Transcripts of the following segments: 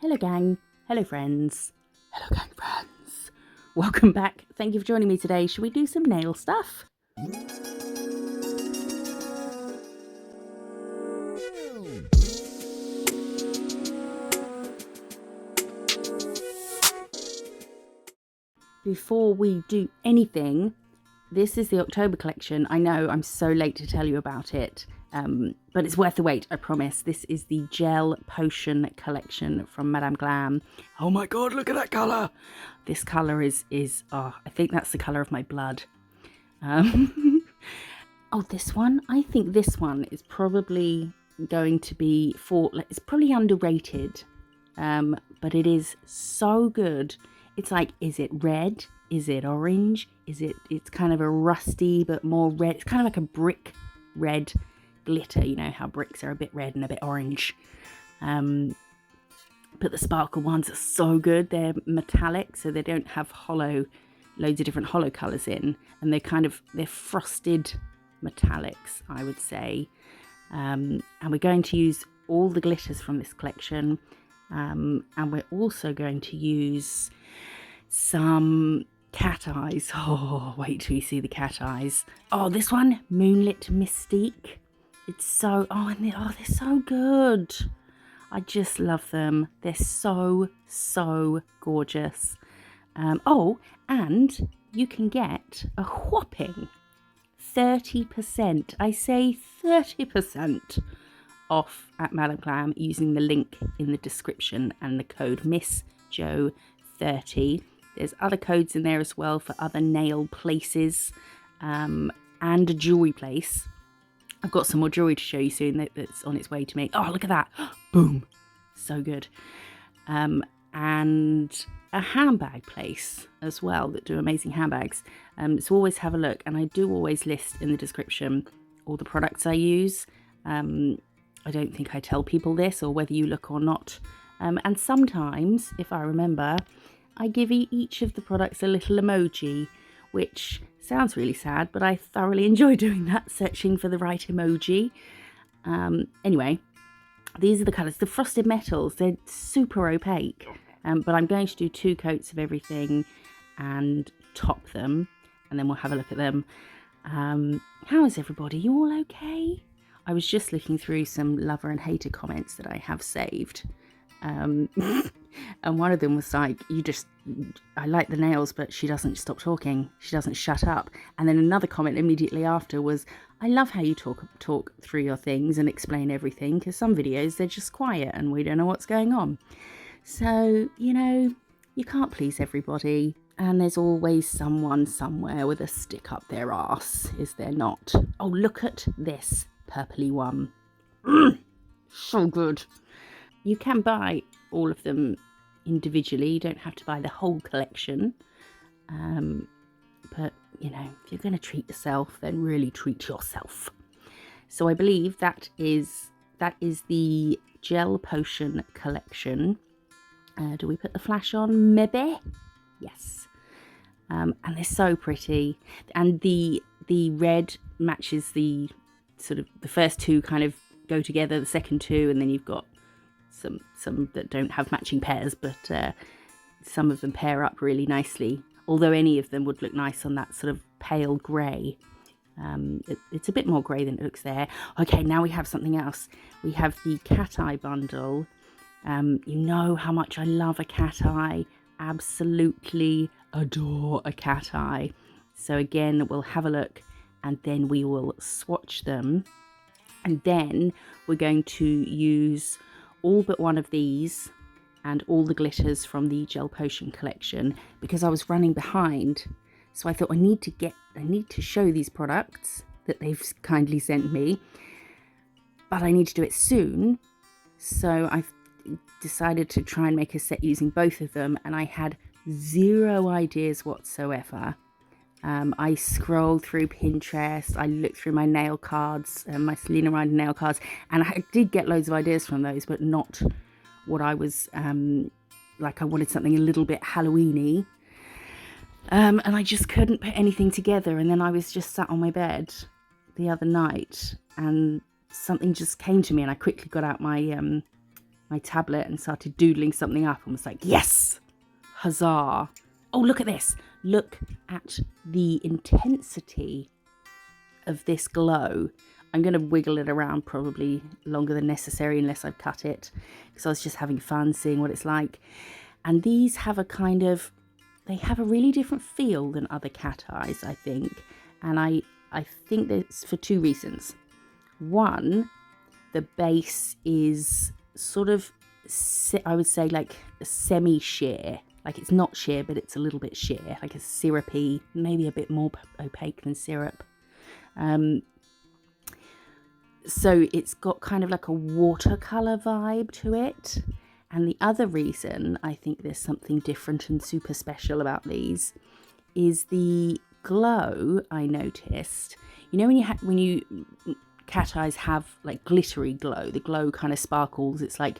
Hello gang, hello friends, hello gang friends. Welcome back, thank you for joining me today. Should we do some nail stuff? Before we do anything, this is the October collection. I know I'm so late to tell you about it, but it's worth the wait, I promise. This is the Gel Potion collection from Madame Glam. Oh my god, look at that colour! This colour is I think that's the colour of my blood. Oh, this one? I think this one is probably going to be it's probably underrated, but it is so good. It's like, is it red? Is it orange? It's kind of a rusty but more red. It's kind of like a brick red glitter. You know how bricks are a bit red and a bit orange. But the sparkle ones are so good. They're metallic, so they don't have loads of different hollow colours in. And they're frosted metallics, I would say. And we're going to use all the glitters from this collection. And we're also going to use some Cateyes. Oh, wait till you see the Cateyes. Oh, this one, Moonlit Mystique. It's so, they're so good. I just love them. They're so, so gorgeous. And you can get a whopping 30%. I say 30% off at Madame Glam using the link in the description and the code MISSJO 30. There's other codes in there as well for other nail places and a jewelry place. I've got some more jewelry to show you soon that's on its way to me. Oh, look at that. Boom. So good. And a handbag place as well that do amazing handbags. So always have a look. And I do always list in the description all the products I use. I don't think I tell people this or whether you look or not. And sometimes, if I remember, I give each of the products a little emoji, which sounds really sad, but I thoroughly enjoy doing that, searching for the right emoji. Anyway, these are the colours. The frosted metals, they're super opaque, but I'm going to do 2 coats of everything and top them, and then we'll have a look at them. How is everybody? You all okay? I was just looking through some lover and hater comments that I have saved. And one of them was like, I like the nails, but she doesn't stop talking. She doesn't shut up. And then another comment immediately after was, I love how you talk through your things and explain everything, because some videos, they're just quiet and we don't know what's going on. So, you know, you can't please everybody. And there's always someone somewhere with a stick up their arse, is there not? Oh, look at this purpley one. So good. You can buy all of them individually. You don't have to buy the whole collection. But, you know, if you're going to treat yourself, then really treat yourself. So I believe that is the Gel Potion collection. Do we put the flash on? Maybe? Yes. And they're so pretty. And the red matches the sort of the first 2 kind of go together, the second 2, and then you've got some that don't have matching pairs, but some of them pair up really nicely, although any of them would look nice on that sort of pale grey. It's a bit more grey than it looks there. Okay, now we have something else. We have the Cateye bundle. You know how much I love a Cateye. Absolutely adore a Cateye. So again, we'll have a look and then we will swatch them. And then we're going to use all but one of these and all the glitters from the Gel Potion collection, because I was running behind. So I thought I need to show these products that they've kindly sent me, but I need to do it soon. So I've decided to try and make a set using both of them, and I had 0 ideas whatsoever. I scrolled through Pinterest, I looked through my nail cards, my Selena Ryder nail cards, and I did get loads of ideas from those, but not what I was, like I wanted something a little bit Halloween-y. And I just couldn't put anything together, and then I was just sat on my bed the other night, and something just came to me, and I quickly got out my my tablet and started doodling something up and was like, yes, huzzah. Oh, look at this. Look at the intensity of this glow. I'm going to wiggle it around probably longer than necessary unless I've cut it, because I was just having fun seeing what it's like. And these have a kind of, they have a really different feel than other cat eyes, I think. And I think that's for two reasons. One, the base is sort of, I would say like a semi-sheer. Like it's not sheer, but it's a little bit sheer, like a syrupy, maybe a bit more opaque than syrup. So it's got kind of like a watercolor vibe to it. And the other reason I think there's something different and super special about these is the glow. I noticed, you know, when cat eyes have like glittery glow, the glow kind of sparkles. It's like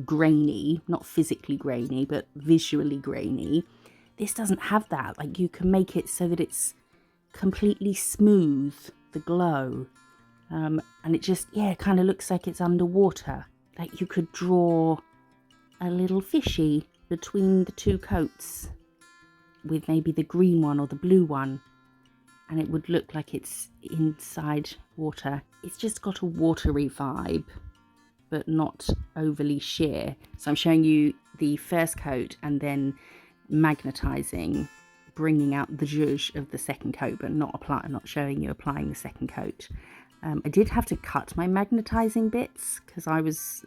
grainy, not physically grainy, but visually grainy. This doesn't have that. Like you can make it so that it's completely smooth, the glow. And it just, yeah, kind of looks like it's underwater. Like you could draw a little fishy between the two coats with maybe the green one or the blue one, and it would look like it's inside water. It's just got a watery vibe, but not overly sheer. So I'm showing you the first coat and then magnetizing, bringing out the zhuzh of the second coat, but not showing you applying the second coat. I did have to cut my magnetizing bits because I was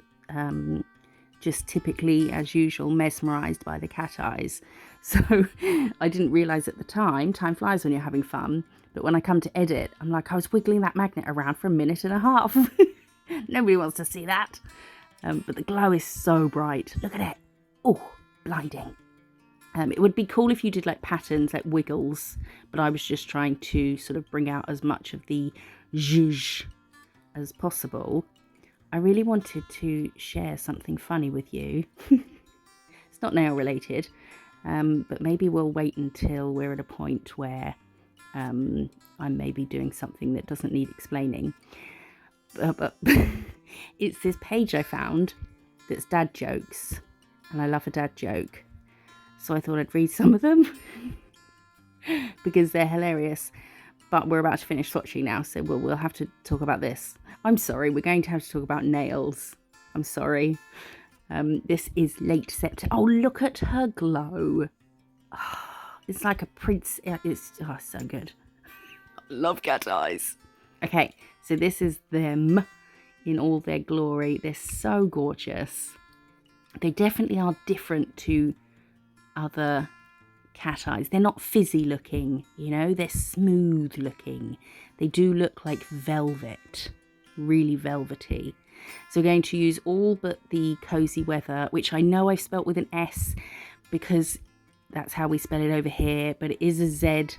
just typically, as usual, mesmerized by the cat eyes. So I didn't realize at the time flies when you're having fun. But when I come to edit, I'm like, I was wiggling that magnet around for 1.5 minutes. Nobody wants to see that. But the glow is so bright. Look at it. Oh, blinding. It would be cool if you did like patterns, like wiggles, but I was just trying to sort of bring out as much of the zhuzh as possible. I really wanted to share something funny with you. It's not nail related, but maybe we'll wait until we're at a point where I'm maybe doing something that doesn't need explaining. But it's this page I found that's dad jokes, and I love a dad joke. So I thought I'd read some of them because they're hilarious. But we're about to finish swatching now, so we'll have to talk about this. I'm sorry, we're going to have to talk about nails. I'm sorry. This is late September. Oh, look at her glow. Oh, it's like a prince. It's so good. I love cat eyes. Okay, so this is them in all their glory. They're so gorgeous. They definitely are different to other cat eyes. They're not fizzy looking, you know, they're smooth looking. They do look like velvet, really velvety. So we're going to use all but the Cozy Weather, which I know I've spelt with an S because that's how we spell it over here, but it is a Z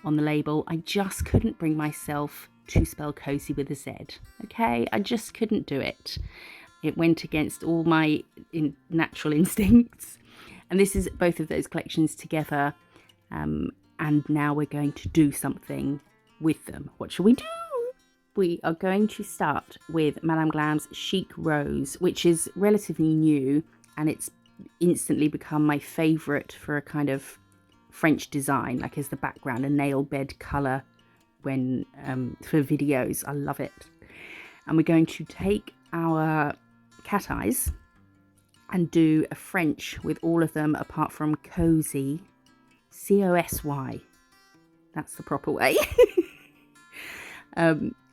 on the label. I just couldn't bring myself to spell cozy with a Z. Okay, I just couldn't do it. It went against all my natural instincts. And this is both of those collections together. And now we're going to do something with them. What shall we do? We are going to start with Madame Glam's Chic Rose, which is relatively new. And it's instantly become my favourite for a kind of French design, like as the background, a nail bed colour when for videos. I love it. And we're going to take our cat eyes and do a French with all of them apart from Cozy, C-O-S-Y. That's the proper way.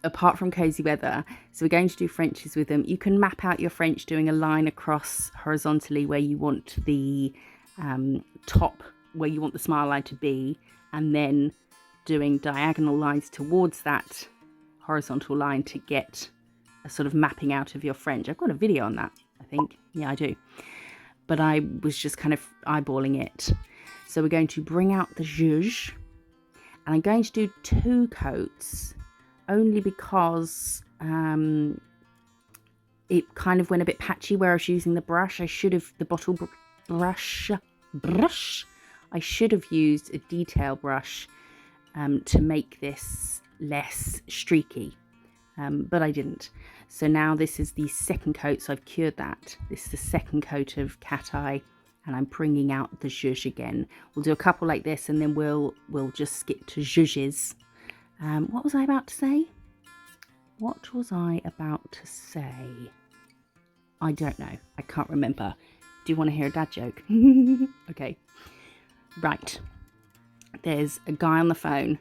Apart from Cozy Weather. So we're going to do Frenches with them. You can map out your French doing a line across horizontally where you want the top, where you want the smile line to be, and then doing diagonal lines towards that horizontal line to get a sort of mapping out of your French. I've got a video on that, I think. Yeah, I do. But I was just kind of eyeballing it. So we're going to bring out the zhuzh. And I'm going to do 2 coats only because it kind of went a bit patchy where I was using the brush. I should have, the bottle brush. I should have used a detail brush to make this less streaky. But I didn't. So now this is the second coat, so I've cured that. This is the second coat of Cateye, and I'm bringing out the zhuzh again. We'll do a couple like this, and then we'll just skip to zhuzhes. What was I about to say? What was I about to say? I don't know. I can't remember. Do you want to hear a dad joke? Okay. Right. There's a guy on the phone,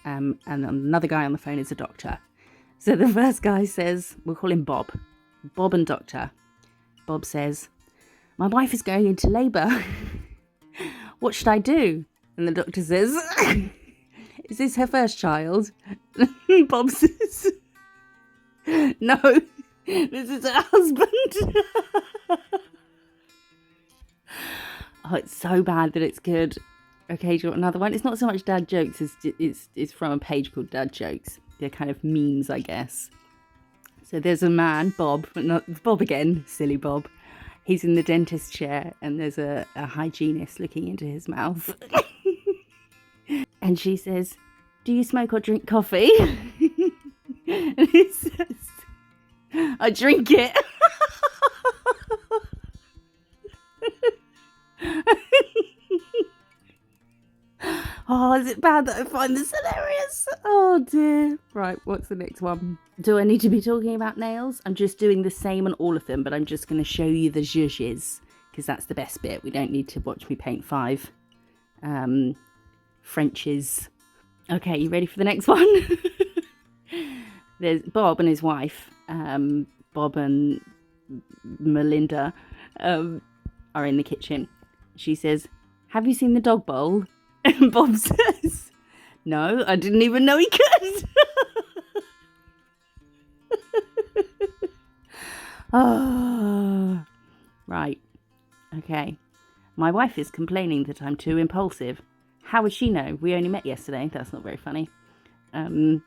and another guy on the phone is a doctor. So the first guy says, we'll call him Bob. Bob and doctor. Bob says, my wife is going into labour. What should I do? And the doctor says, is this her first child? Bob says, no, this is her husband. Oh, it's so bad that it's good. Okay, do you want another one? It's not so much dad jokes, it's from a page called Dad Jokes. They're kind of memes, I guess. So there's a man, Bob, but not Bob again, silly Bob. He's in the dentist chair, and there's a hygienist looking into his mouth. And she says, do you smoke or drink coffee? And he says, I drink it. Oh, is it bad that I find this hilarious? Oh dear. Right, what's the next one? Do I need to be talking about nails? I'm just doing the same on all of them, but I'm just going to show you the zhuzhes, because that's the best bit. We don't need to watch me paint 5 Frenches. Okay, you ready for the next one? There's Bob and his wife. Bob and Melinda are in the kitchen. She says, have you seen the dog bowl? And Bob says, no, I didn't even know he could. Oh, right. Okay. My wife is complaining that I'm too impulsive. How would she know? We only met yesterday. That's not very funny. The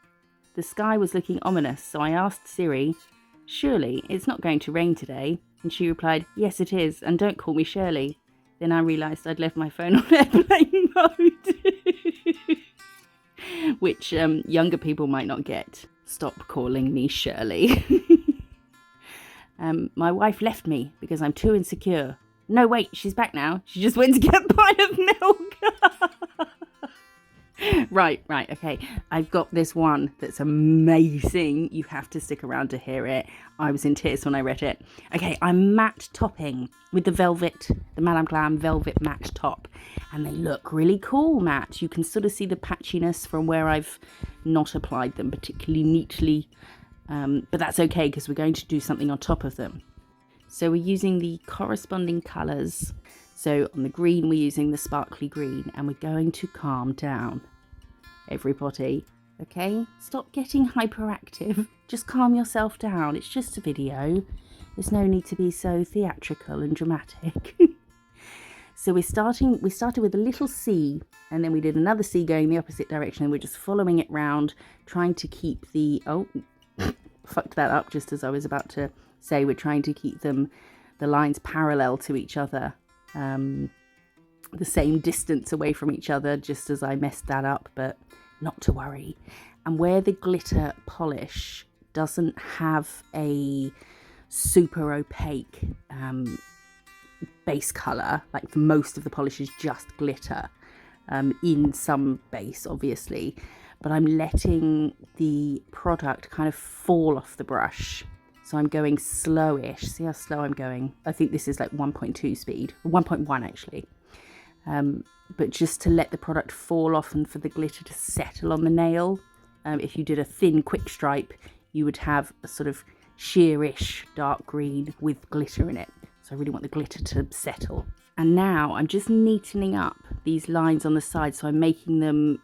sky was looking ominous, so I asked Siri, surely it's not going to rain today? And she replied, yes it is, and don't call me Shirley. Then I realised I'd left my phone on airplane mode. Which younger people might not get. Stop calling me Shirley. My wife left me because I'm too insecure. No, wait, she's back now. She just went to get a pint of milk. Right, okay. I've got this one that's amazing. You have to stick around to hear it. I was in tears when I read it. Okay, I'm matte topping with the Madame Glam velvet matte top. And they look really cool matte. You can sort of see the patchiness from where I've not applied them particularly neatly. But that's okay because we're going to do something on top of them. So we're using the corresponding colours. So on the green, we're using the sparkly green, and we're going to calm down. Everybody, okay? Stop getting hyperactive. Just calm yourself down. It's just a video. There's no need to be so theatrical and dramatic. So we started with a little C, and then we did another C going the opposite direction, and we're just following it round, trying to keep the... Oh, fucked that up just as I was about to say. We're trying to keep the lines parallel to each other. The same distance away from each other, just as I messed that up, but not to worry. And where the glitter polish doesn't have a super opaque base colour, like for most of the polish is just glitter, in some base obviously, but I'm letting the product kind of fall off the brush. So I'm going slowish. See how slow I'm going? I think this is like 1.2 speed, 1.1 actually. But just to let the product fall off and for the glitter to settle on the nail. If you did a thin quick stripe, you would have a sort of sheerish dark green with glitter in it. So I really want the glitter to settle. And now I'm just neatening up these lines on the side. So I'm making them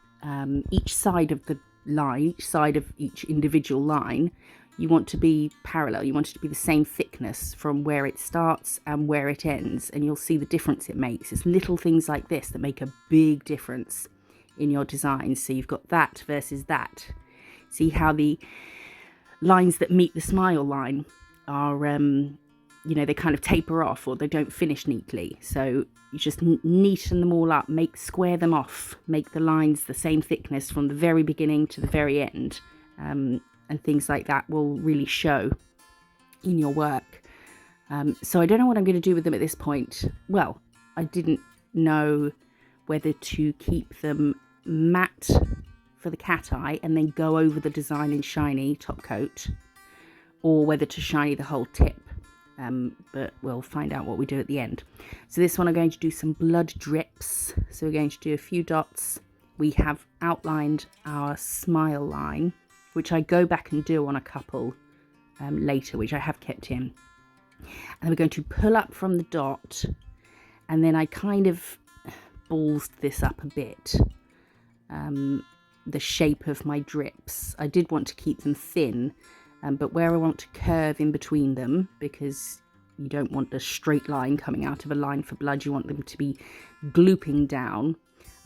each side of the line, each side of each individual line, you want to be parallel. You want it to be the same thickness from where it starts and where it ends, and you'll see the difference it makes. It's little things like this that make a big difference in your designs. So you've got that versus that. See how the lines that meet the smile line are, they kind of taper off or they don't finish neatly. So you just neaten them all up, square them off, make the lines the same thickness from the very beginning to the very end. And things like that will really show in your work. So I don't know what I'm going to do with them at this point. Well, I didn't know whether to keep them matte for the Cateye and then go over the design in shiny top coat, or whether to shiny the whole tip. But we'll find out what we do at the end. So this one I'm going to do some blood drips. So we're going to do a few dots. We have outlined our smile line, which I go back and do on a couple later, which I have kept in. And then we're going to pull up from the dot, and then I kind of ballsed this up a bit, the shape of my drips. I did want to keep them thin, but where I want to curve in between them, because you don't want a straight line coming out of a line for blood, you want them to be glooping down.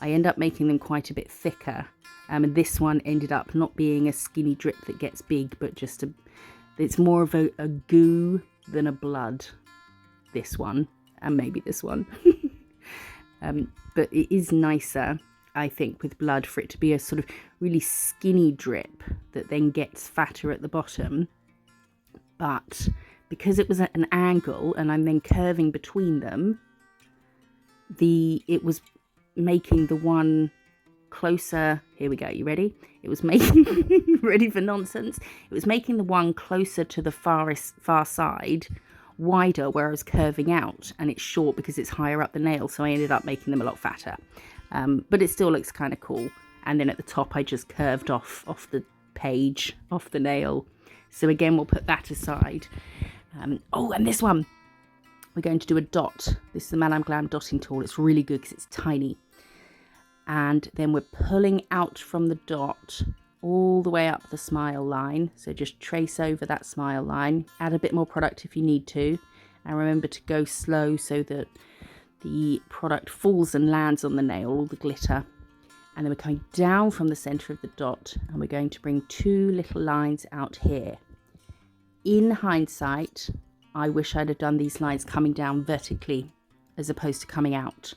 I end up making them quite a bit thicker, and this one ended up not being a skinny drip that gets big, but just it's more of a goo than a blood, this one, and maybe this one. But it is nicer, I think, with blood, for it to be a sort of really skinny drip that then gets fatter at the bottom. But because it was at an angle and I'm then curving between them, it was making the one closer. Here we go, you ready? It was making ready for nonsense. It was making the one closer to the far side wider, where I was curving out, and it's short because it's higher up the nail, so I ended up making them a lot fatter. But it still looks kind of cool. And then at the top I just curved off the page, off the nail. So again, we'll put that aside. Oh, and this one, we're going to do a dot. This is the Madame Glam dotting tool. It's really good because it's tiny. And then we're pulling out from the dot all the way up the smile line. So just trace over that smile line, add a bit more product if you need to, and remember to go slow so that the product falls and lands on the nail, all the glitter. And then we're coming down from the center of the dot, and we're going to bring two little lines out here. In hindsight, I wish I'd have done these lines coming down vertically as opposed to coming out.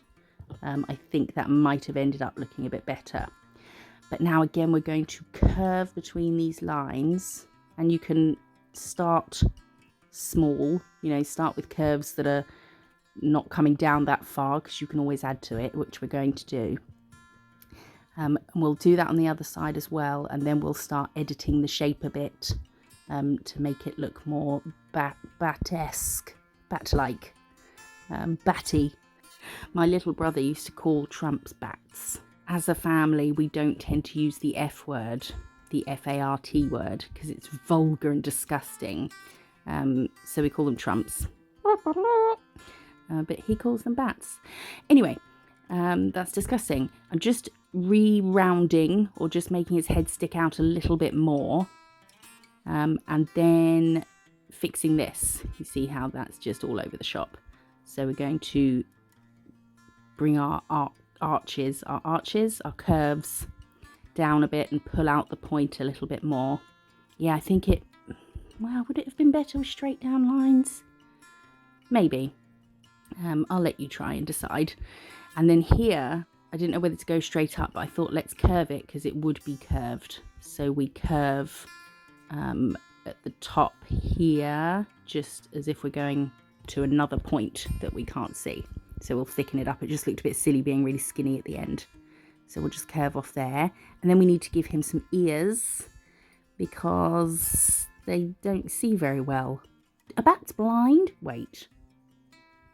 I think that might have ended up looking a bit better. But now again, we're going to curve between these lines, and you can start small, start with curves that are not coming down that far, because you can always add to it, which we're going to do. And we'll do that on the other side as well, and then we'll start editing the shape a bit to make it look more bat-esque, bat-like, batty. My little brother used to call Trumps bats. As a family, we don't tend to use the F word, the F-A-R-T word, because it's vulgar and disgusting. So we call them Trumps. But he calls them bats. Anyway, that's disgusting. I'm just re-rounding, or just making his head stick out a little bit more. And then fixing this. You see how that's just all over the shop. So we're going to bring our arches, our curves down a bit and pull out the point a little bit more. Yeah, I think would it have been better with straight down lines? Maybe. I'll let you try and decide. And then here, I didn't know whether to go straight up, but I thought let's curve it because it would be curved. So we curve at the top here, just as if we're going to another point that we can't see. So we'll thicken it up. It just looked a bit silly being really skinny at the end. So we'll just curve off there. And then we need to give him some ears because they don't see very well. A bat's blind? Wait.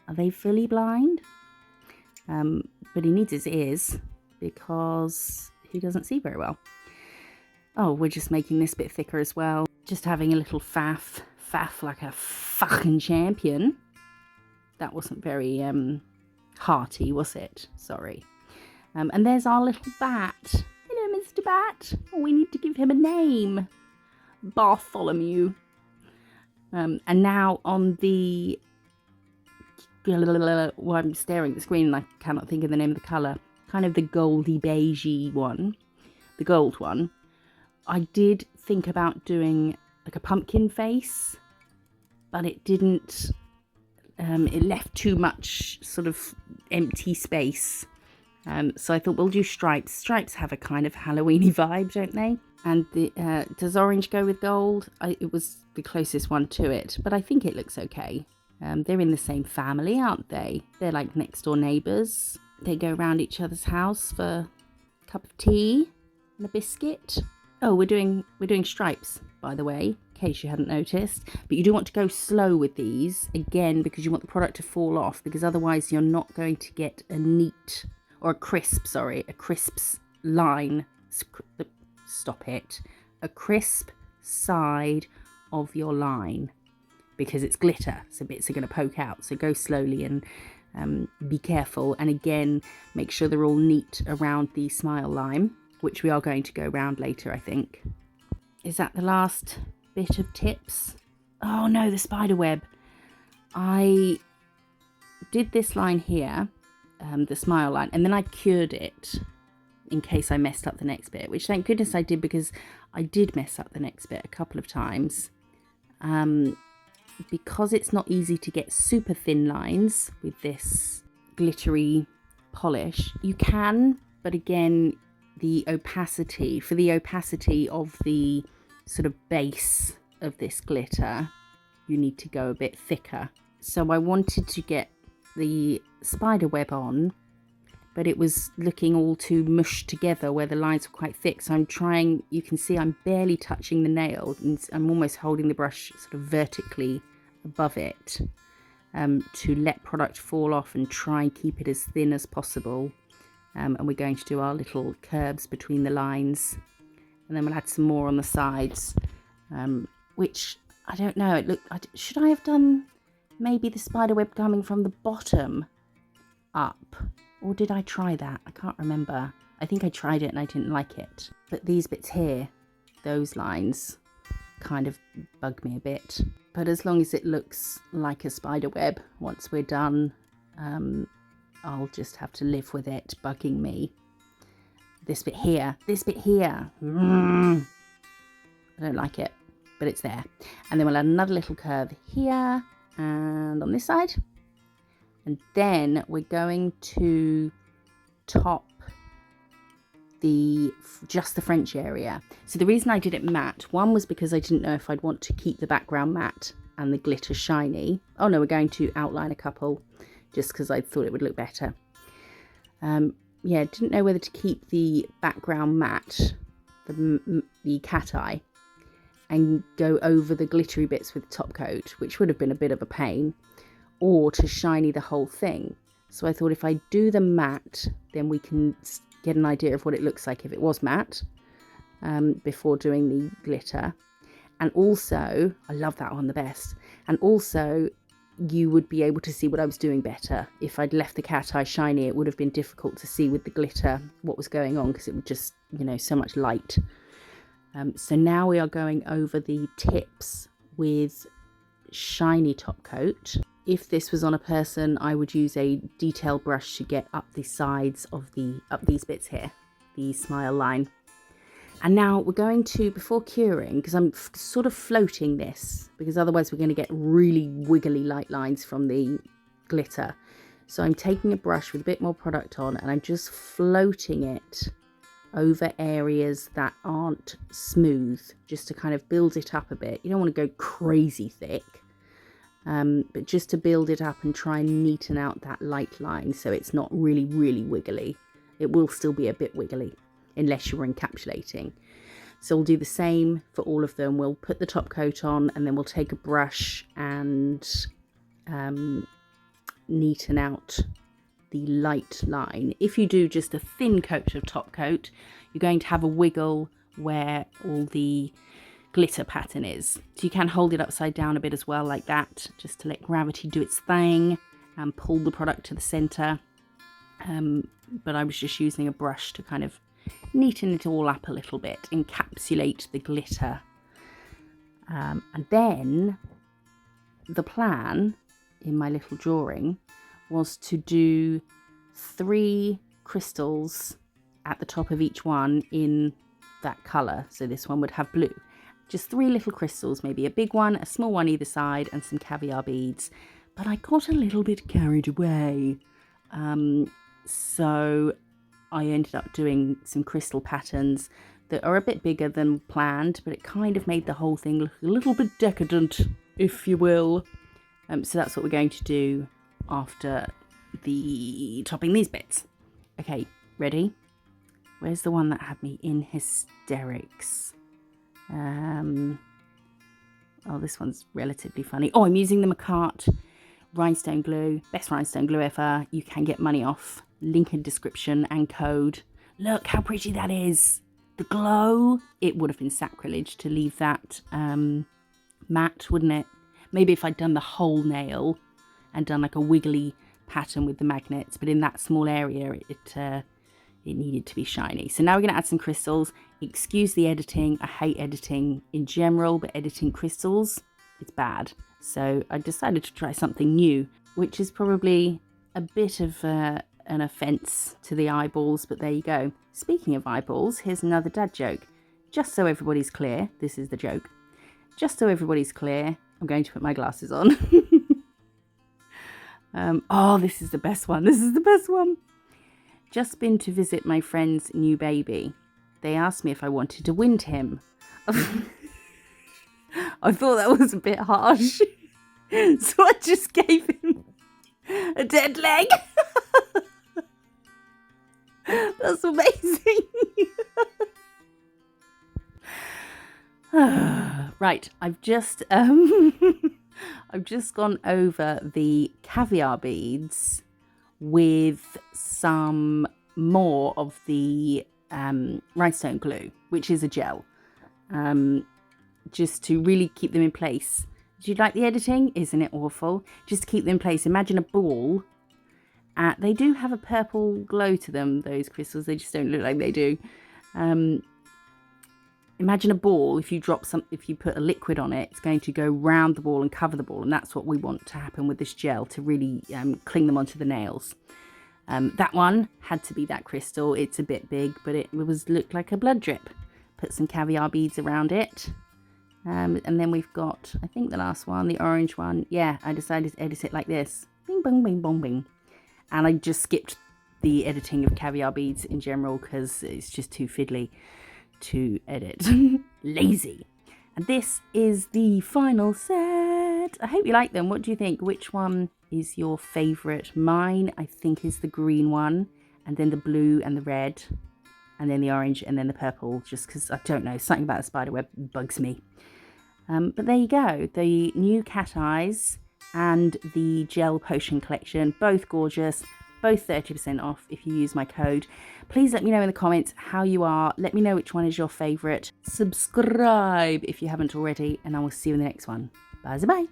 Are they fully blind? But he needs his ears because he doesn't see very well. Oh, we're just making this bit thicker as well. Just having a little faff like a fucking champion. That wasn't very hearty, was it? Sorry. And there's our little bat. Hello, Mr. Bat. Oh, we need to give him a name. Bartholomew. And now on the... Well, I'm staring at the screen and I cannot think of the name of the colour. Kind of the goldy beigey one. The gold one. I did think about doing like a pumpkin face, but it didn't... it left too much sort of empty space So I thought we'll do stripes. Stripes have a kind of Halloweeny vibe, don't they? And does orange go with gold? It was the closest one to it, but I think it looks okay. They're in the same family, aren't they? They're like next door neighbours. They go around each other's house for a cup of tea and a biscuit. Oh, we're doing stripes, by the way, in case you hadn't noticed. But you do want to go slow with these, again, because you want the product to fall off, because otherwise you're not going to get a neat, or a crisp line. Stop it. A crisp side of your line, because it's glitter, so bits are going to poke out. So go slowly and be careful. And again, make sure they're all neat around the smile line, which we are going to go around later, I think. Is that the last bit of tips? Oh no, the spiderweb. I did this line here, the smile line, and then I cured it in case I messed up the next bit, which thank goodness I did, because I did mess up the next bit a couple of times. Because it's not easy to get super thin lines with this glittery polish, you can, but again, the opacity of the sort of base of this glitter, you need to go a bit thicker. So I wanted to get the spiderweb on, but it was looking all too mushed together where the lines were quite thick. So I'm trying, you can see I'm barely touching the nail, and I'm almost holding the brush sort of vertically above it to let product fall off and try and keep it as thin as possible. And we're going to do our little curves between the lines, and then we'll add some more on the sides, which I don't know, it looked, should I have done maybe the spiderweb coming from the bottom up, or did I try that? I can't remember. I think I tried it and I didn't like it. But these bits here, those lines, kind of bug me a bit. But as long as it looks like a spiderweb once we're done, I'll just have to live with it bugging me. This bit here, I don't like it, but it's there. And then we'll add another little curve here and on this side. And then we're going to top just the French area. So the reason I did it matte, one was because I didn't know if I'd want to keep the background matte and the glitter shiny. Oh no, we're going to outline a couple, just because I thought it would look better. Yeah, didn't know whether to keep the background matte, the Cateye, and go over the glittery bits with top coat, which would have been a bit of a pain, or to shiny the whole thing. So I thought if I do the matte, then we can get an idea of what it looks like if it was matte, before doing the glitter. And also, I love that one the best, and also you would be able to see what I was doing better. If I'd left the Cateye shiny, it would have been difficult to see with the glitter what was going on, because it would just, you know, so much light. So now we are going over the tips with shiny top coat. If this was on a person, I would use a detail brush to get up the sides of up these bits here, the smile line. And now we're going to, before curing, because I'm sort of floating this, because otherwise we're going to get really wiggly light lines from the glitter. So I'm taking a brush with a bit more product on, and I'm just floating it over areas that aren't smooth, just to kind of build it up a bit. You don't want to go crazy thick, but just to build it up and try and neaten out that light line so it's not really, really wiggly. It will still be a bit wiggly, unless you're encapsulating. So we'll do the same for all of them. We'll put the top coat on, and then we'll take a brush and neaten out the light line. If you do just a thin coat of top coat, you're going to have a wiggle where all the glitter pattern is. So you can hold it upside down a bit as well, like that, just to let gravity do its thing and pull the product to the center. But I was just using a brush to kind of neaten it all up a little bit, encapsulate the glitter. And then the plan in my little drawing was to do 3 crystals at the top of each one in that colour. So this one would have blue. Just 3 little crystals, maybe a big one, a small one either side, and some caviar beads. But I got a little bit carried away. So I ended up doing some crystal patterns that are a bit bigger than planned, but it kind of made the whole thing look a little bit decadent, if you will. So that's what we're going to do after the topping these bits. Okay, ready? Where's the one that had me in hysterics? Oh, this one's relatively funny. Oh, I'm using the McCart rhinestone glue. Best rhinestone glue ever. You can get money off. Link in description and code. Look how pretty that is. The glow. It would have been sacrilege to leave that matte, wouldn't it? Maybe if I'd done the whole nail and done like a wiggly pattern with the magnets, but in that small area it needed to be shiny. So now we're going to add some crystals. Excuse the editing. I hate editing in general, but editing crystals, it's bad. So I decided to try something new, which is probably a bit of an offence to the eyeballs, but there you go. Speaking of eyeballs, here's another dad joke. Just so everybody's clear, this is the joke. Just so everybody's clear, I'm going to put my glasses on. Oh, this is the best one. This is the best one. Just been to visit my friend's new baby. They asked me if I wanted to wind him. I thought that was a bit harsh. So I just gave him a dead leg. That's amazing. Right, I've just gone over the caviar beads with some more of the rhinestone glue, which is a gel, just to really keep them in place. Did you like the editing? Isn't it awful? Just to keep them in place. Imagine a ball. They do have a purple glow to them, those crystals. They just don't look like they do. Imagine a ball. If you put a liquid on it, it's going to go round the ball and cover the ball, and that's what we want to happen with this gel, to really cling them onto the nails. That one had to be that crystal. It's a bit big, but it looked like a blood drip. Put some caviar beads around it. And then we've got, I think the last one, the orange one. Yeah, I decided to edit it like this. Bing, bong, bing, bong, bing. And I just skipped the editing of caviar beads in general because it's just too fiddly to edit. Lazy. And this is the final set. I hope you like them. What do you think? Which one is your favourite? Mine, I think, is the green one, and then the blue and the red, and then the orange, and then the purple, just because, I don't know, something about the spiderweb bugs me. But there you go. The new Cateyes and the gel potion collection, both gorgeous, both 30% off if you use my code. Please let me know in the comments how you are. Let me know which one is your favourite. Subscribe if you haven't already, and I will see you in the next one. Bye-bye.